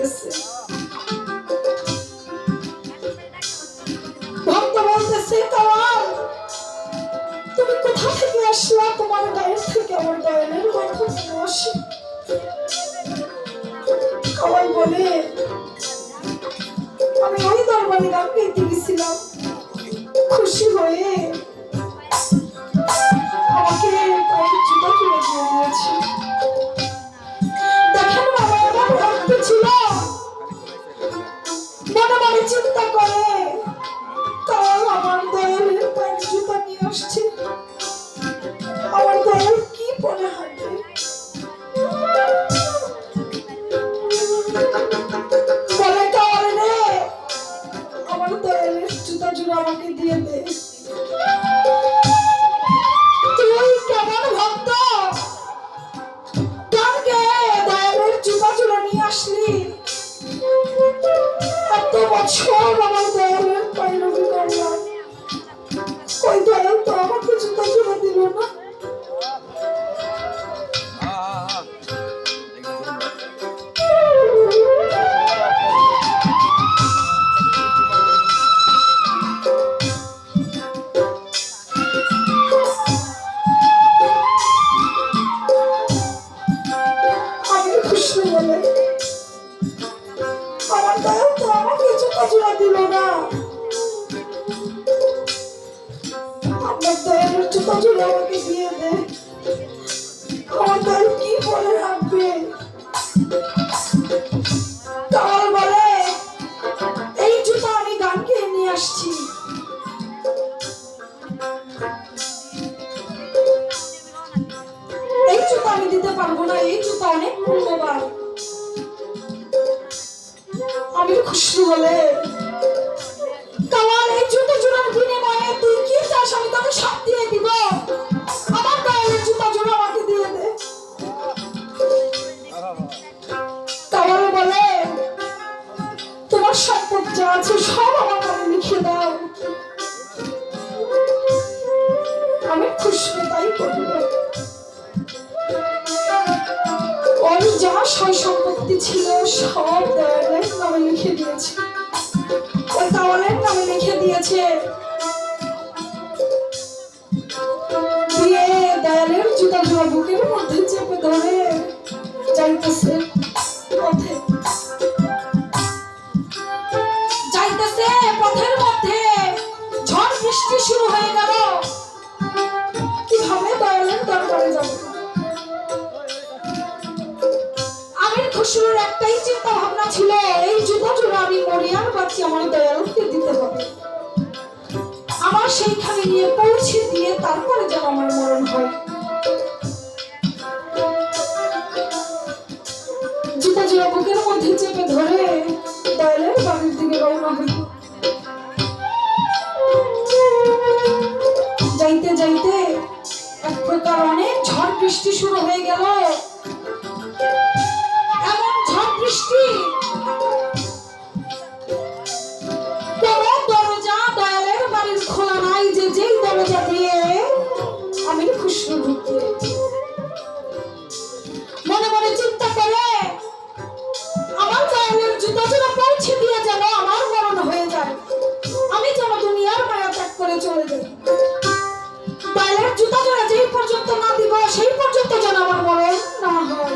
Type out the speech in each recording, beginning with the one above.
যাইতেছে। ভক্ত বলতেছে, কাওয়াল তুমি কোথা থেকে আসলা? তোমার গায়ের থেকে আমার দয়ালের গন্ধ আসে। কাওয়াল বলে, আমি ওই দরবারে গান গাইতে গেছিলাম, খুশি হয়ে আমাকে পায়ের জুতা কিনে দিয়ে দিয়েছে। দেখেন বাবা, আমার ভক্ত ছিল, মনে মনে চিন্তা করে কাল আমার দয়ালের পায়ের জুতা নিয়ে আসছে, আমার দয়াল কি বলে হাঁটবে। বলে, কাল রে আমার দয়ালের জুতা জোড়া আমাকে দিয়ে দে। তুই কেমন ভক্ত, গান গেয়ে দয়ালের জুতা জোড়া নিয়ে আসলি? এত বছর আমার দয়ালের পায়রবি করলাম, কই দয়াল তো আমাকে জুতা জোড়া দিল না। আমার দয়াল তো আমাকে জুতা জোড়া দিল না, আমার দয়ালের জুতা জোড়া আমাকে দিয়ে দে। আমার দয়াল কি বলে রাখবে? কাওয়াল বলে, এই জুতা আমি গান গেয়ে নিয়ে আসছি, এই জুতা আমি দিতে পারবো না, এই জুতা অনেক মূল্যবান। আমি খুশি বলে, কাওয়াল এই জুতা জোড়ার বিনিময়ে তুই কি চাস আমি তোকে সব দিয়ে দিব, আমার দয়ালের জুতা জোড়া আমাকে দিয়ে দে। কাওয়াল বলে, তোমার সম্পদ যা আছে সব আমার নামে লিখে দাও, আমি খুশি তাই করব। ওর যা সয় সম্পত্তি ছিল সব দয়ালের নামে লিখে দিয়েছে, ওই কাওয়ালের নামে লিখে দিয়েছে। দিয়ে দয়ালের জুতা জোড়া বুকের মধ্যে চেপে ধরে যাইতেছে পথে, যাইতেছে পথের মধ্যে ঝড় বৃষ্টি শুরু হয়ে গেল। কিভাবে দয়ালের দরবারে যাব? আমির খুশরুর একটাই চিন্তা ভাবনা ছিল, এই জুতা জোড়া আমি মরিয়ার বাচ্চা আমার দয়ালকে দিতে হবে, আমার সেইখানে নিয়ে পৌঁছে দিয়ে তারপরে যেন আমার মরণ হয়। জুতা জোড়া বুকের মধ্যে চেপে ধরে দয়ালের বাড়ির দিকে রওনা হইল। যাইতে যাইতে এক প্রকার অনেক ঝড় বৃষ্টি শুরু হয়ে গেল। এমন ঝড় বৃষ্টি, কোনো দরজা দয়ালের বাড়ির খোলা নাই যে যেই দরজা দিয়ে আমি খুশি ঢুকতে। মনে মনে চিন্তা করে আমার দয়ালের জুতা জোড়া পৌঁছে দিয়ে যেন আমার মরণ হয়ে যায়, আমি যেন দুনিয়ার মায়া ত্যাগ করে চলে যাই। দয়ালের জুতা জোড়া যেই পর্যন্ত না দিব সেই পর্যন্ত যেন আমার মরণ না হয়।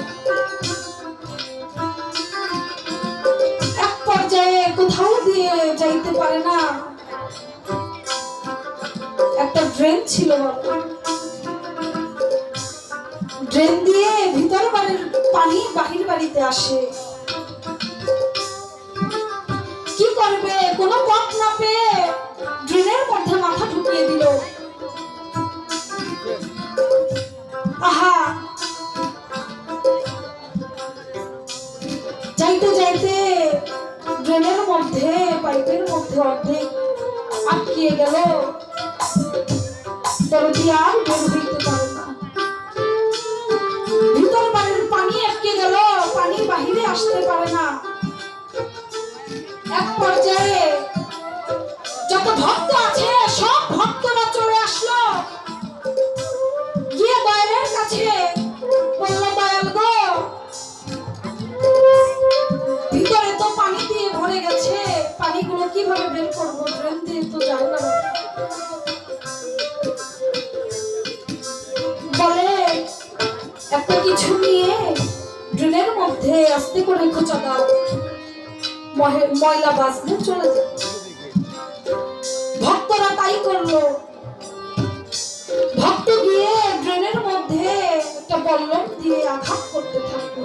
এক পর্যায়ে কোথাও দিয়ে যাইতে পারে না, একটা ড্রেন ছিল, ড্রেন দিয়ে ভিতর বাড়ির পানি বাহির বাড়িতে আসে। কি করবে, কোনো পথ না পেয়ে ড্রেনের মধ্যে মাথা ঢুকিয়ে দিল। আহা, যাইতে যাইতে ড্রেনের মধ্যে পাইপের মধ্যে অর্ধেক আটকিয়ে গেল, দরদি আর বের হইতে পারে না। ভিতর বাড়ির পানি আটকে গেল, পানি বাহিরে আসতে পারে না। এক পর্যায়ে যত ভক্ত আছে সব ভক্তরা চলে আসলো, গিয়ে দয়ালের কাছে বলল, দয়াল গো, ভিতরে কিছু নিয়ে ড্রেনের মধ্যে আস্তে করে খোঁচা দাও, ময়লা বাজলে চলে যাচ্ছে। ভক্তরা তাই করলো। ভক্ত গিয়ে ড্রেনের মধ্যে একটা বল্লম দিয়ে আঘাত করতে থাকলো।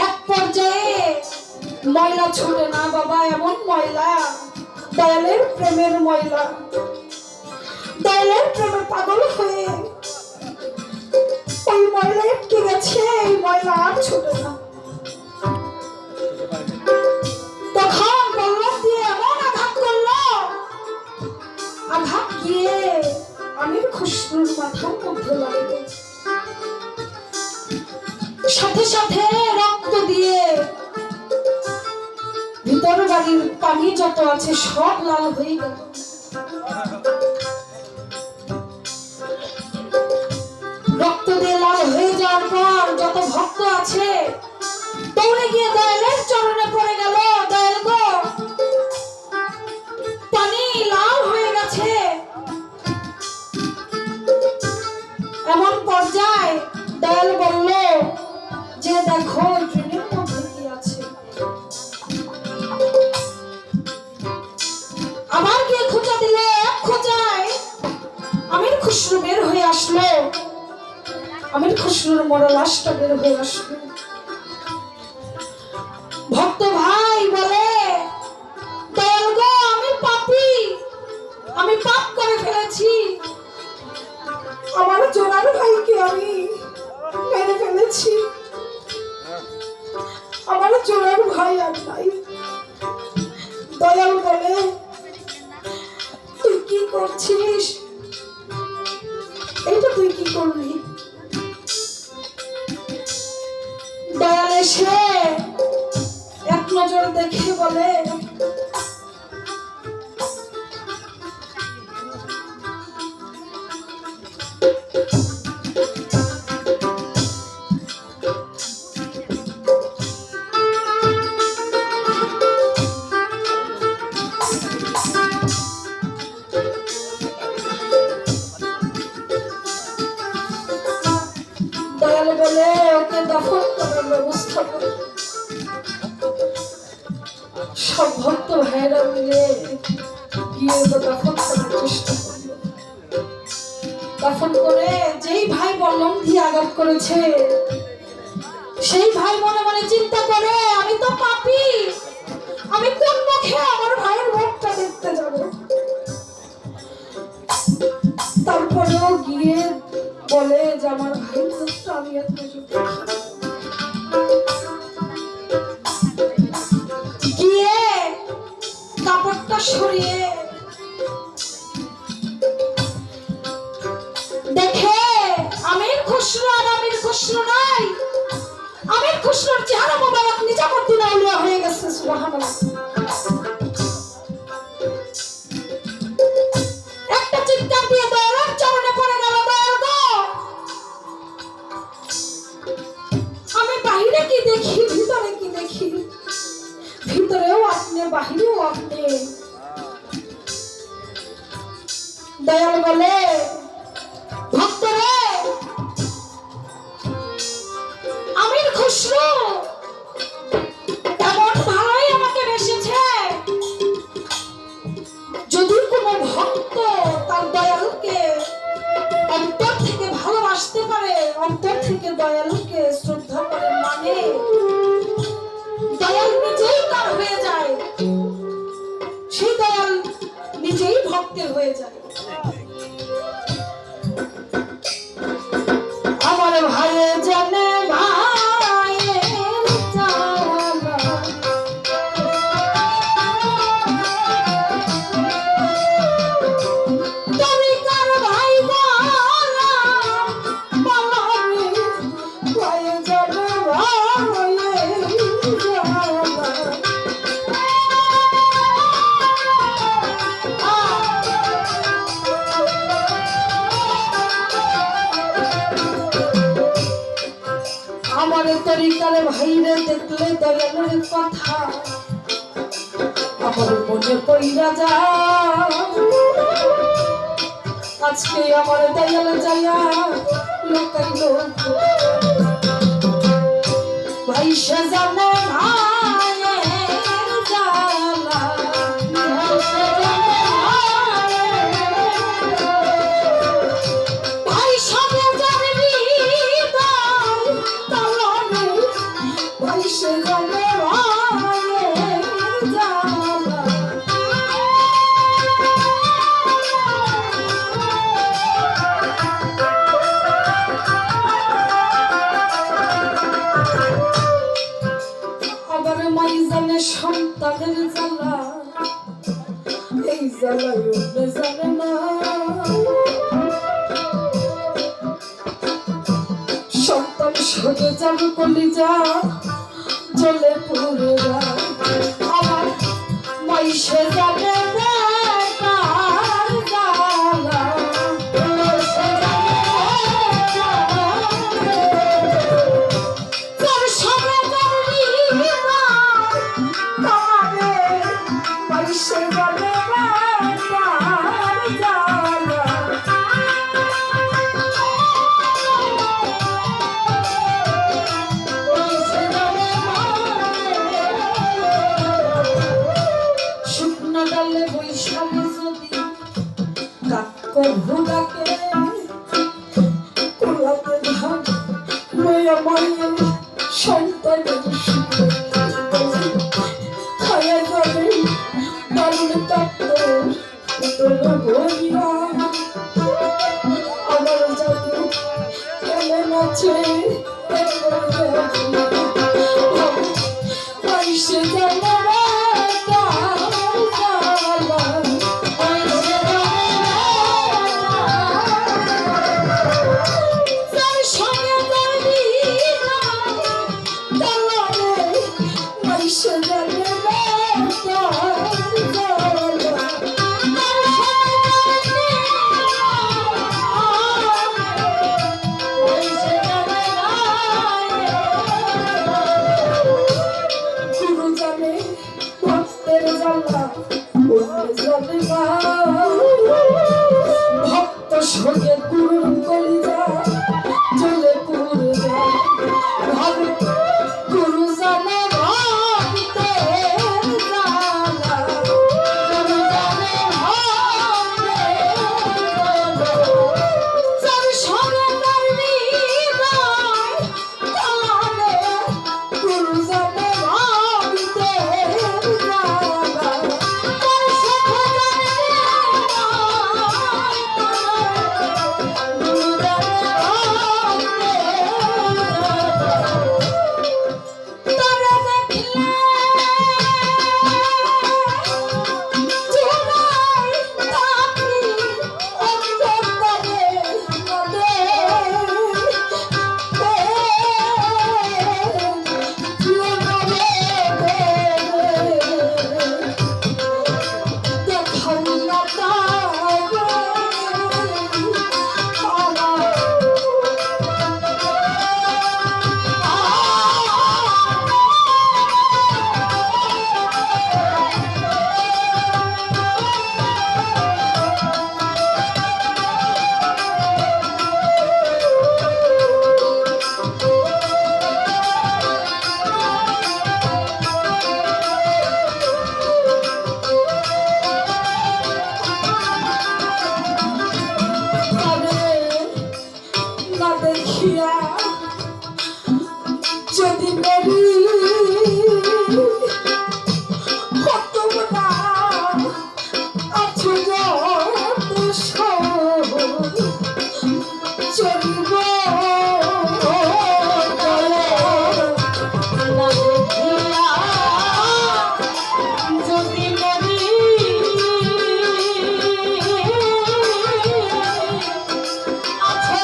এক পর্যায়ে ময়লা ছুটে না বাবা, এমন ময়লা, দয়ালের প্রেমের ময়লা। দয়ালের প্রেমে পাগল হয়ে ওই ময়লা আটকে গেছে, এই ময়লা আর ছুটে না। তখন বল্লম দিয়ে এমন আঘাত করলো, আঘাত গিয়ে আমির খুসরুর মাথার মধ্যে লাগলো। সাথে সাথে রক্ত দিয়ে ভিতর বাড়ির পানি যত আছে সব লাল হয়ে গেল। রক্ত দিয়ে লাল হয়ে যাওয়ার পর যত ভক্ত আছে দৌড়ে গিয়ে দয়ালের চরণে পড়ে গেল। দয়াল গো, পানি লাল হয়ে গেছে। এমন পর্যায়ে দয়াল বলল যে দেখো ড্রেনের মধ্যে কি আছে। আবার গিয়ে খোঁচা দিলে, এক খোঁচায় আমির খুসরু বের হয়ে আসলো। আমির খুসরুর মরা লাশটা বের হয়ে আসলো। ভক্ত ভাই বলে, দয়াল গো, আমি পাপী, আমি পাপ করে ফেলেছি। আমার জোনার ভাইকে আমি মেরে ফেলেছি। আমার জোনার ভাই আর নাই। দয়াল বলে, তুই কি করছিস? এটা তুই কি করলি? দয়াল এসে এক নজর দেখে বলে, দয়াল বলে ওকে দফন করার ব্যবস্থা করে। সব ভক্ত ভাইরা মিলে গিয়ে দফন করার চেষ্টা করলো। দফন করে যেই ভাই বল্লম দিয়ে আঘাত করেছে সেই ভাই মনে মনে চিন্তা করে, আমি তো পাপী, আমি কোন মুখে আমার ভাইয়ের মুখটা দেখতে যাব? তারপরেও গিয়ে বলে যে আমার ভাইয়ের মুখটা আমি এক নজর দেখি। গিয়ে কাপড়টা সরিয়ে দেখে আমির খুসরু আর আমির খুসরু নাই। আমির খুসরুর চেহারা মোবারক নিজামুদ্দিন আউলিয়া হয়ে গেছে। সুবহানাল্লাহ। একটা চিৎকার দিয়ে দয়ালের চরণে পড়ে গেল। দয়াল গো, আমি বাহিরে কি দেখি, ভিতরে কি দেখি? ভিতরেও আপনি, বাহিরেও আপনি। দয়াল বলে, ভক্তরে, আমির খুসরু এমন ভালোই আমাকে বেসেছে। যদি কোনো ভক্ত তার দয়ালুকে অন্তর থেকে ভালোবাসতে পারে, অন্তর থেকে দয়ালুকে শ্রদ্ধা করে, মানে দয়াল নিজেই তার হয়ে যায়, সেই দয়াল নিজেই ভক্তের হয়ে যায়। আমার ভাইয়ে জানে ভাইয়ের জ্বালা, তরিকার ভাই বলা বলা রে, ভাইয়ে জানে ভাইয়ের জ্বালা। আমার তরিকার ভাইরে দেখলে দয়ালের কথা আমার মনে পইরা যায়। আজকে আমার দয়াল যায়া লুকাইলো ভাই সাজানো মায়ের জ্বালা ভাই সামনে জানবি তালানে ভাই সাজানো মায়ের জ্বালা আবার মাই জানে সন্তানের জ্বালা এই জ্বালায় অন্য জানে না সন্তান সোজে যাবে কলিজা জ্বলে পুড়ে যায় আমার মাই সে যাবে না কার জ্বালা সে যাবে তার সবে জানবি না কারে মাই সে যাবে না কার জ্বালা শুকনো ডালে বৈশাখে যদি কাক ভুলাকে কোলাতে ধান লইয়া মায়ের সন্তানের সুখে খায়া যাবে দারুণ কাত্তর তোর বইয়া আমার জাদু কেমন আছে সে জানে ভক্ত সঙ্গে গুরুর কলিজা জ্বলে পুড়ে যায় গুরু জানে ভক্তের জ্বালা গুরু জানে যার সঙ্গে করবি তালানে গুরু জানে ভক্তের জ্বালা যদি মেরি হতো না আছো চলিব যদি মেরি আছো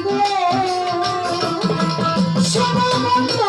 গো শোনো বন্ধু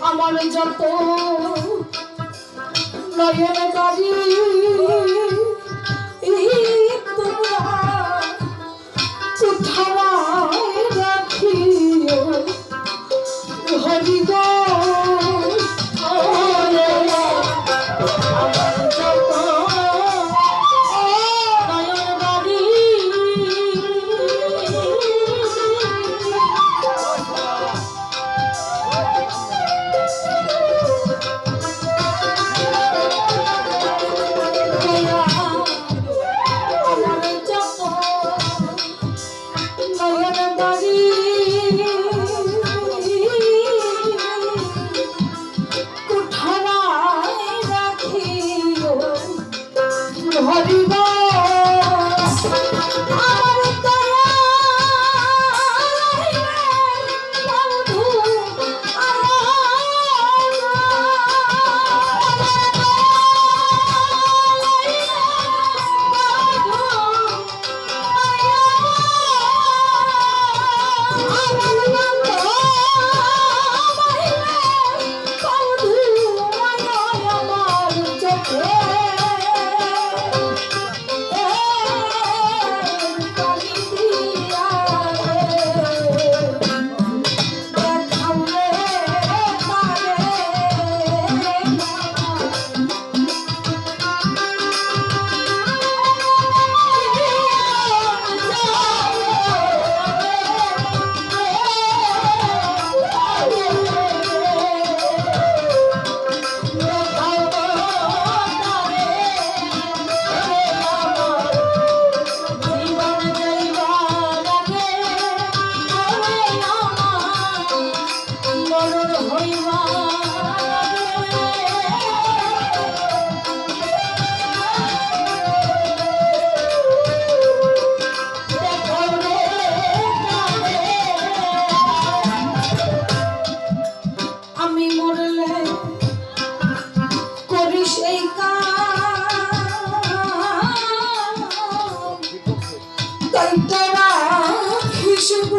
আমার যত নয়ন বাড়ি তোমরা কোথায় রাখিও হরি গো আমার যত নয়ন বাড়ি আমি মরলে করি সেই কাম তাই তারা কিষান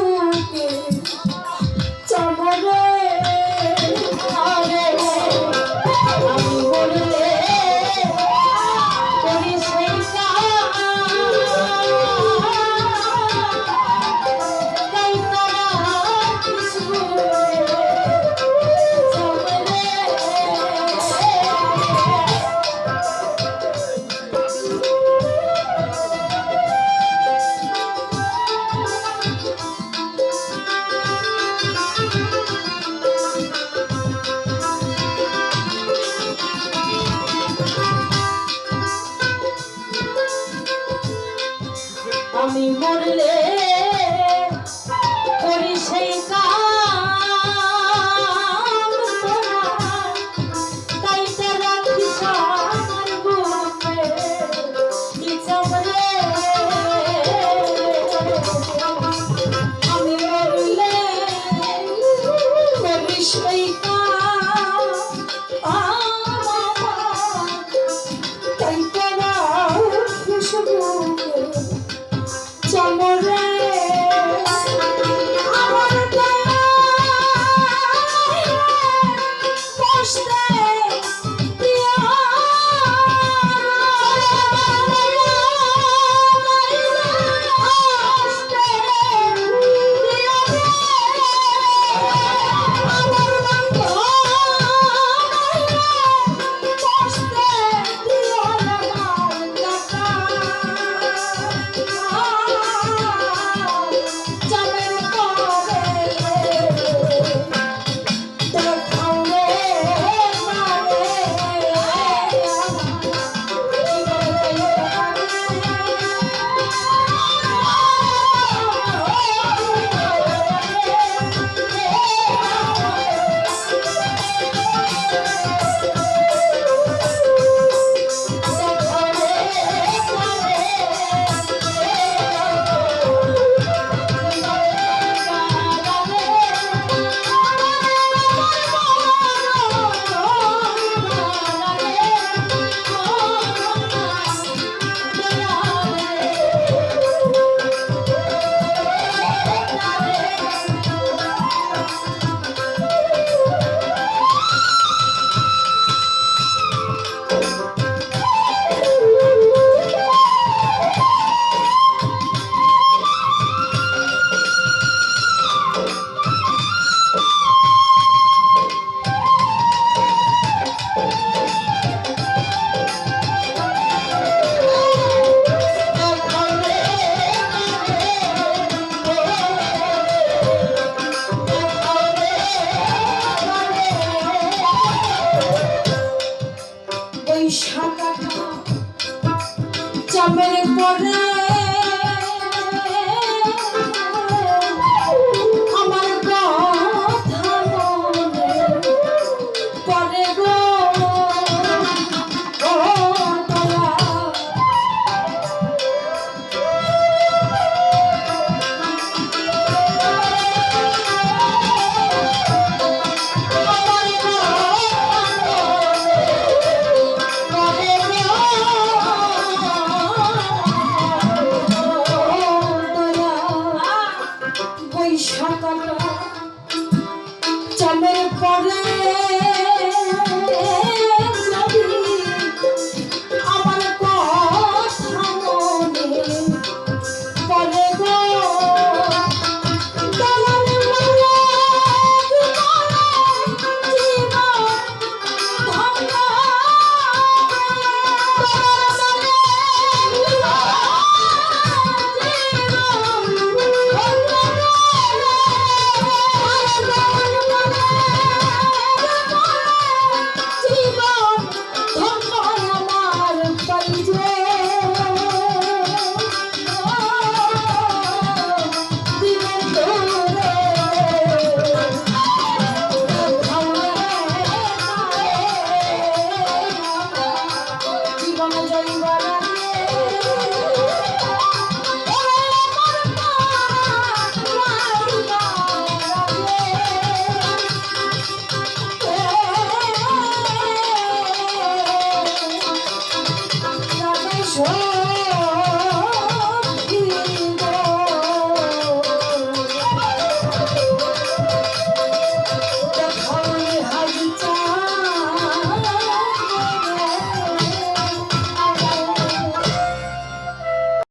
বুকে ইচ্ছাবরে আমি মরলে করি সেই কাম তাই তারা কিষান বুকে চমরে শাখাটা চামের পরে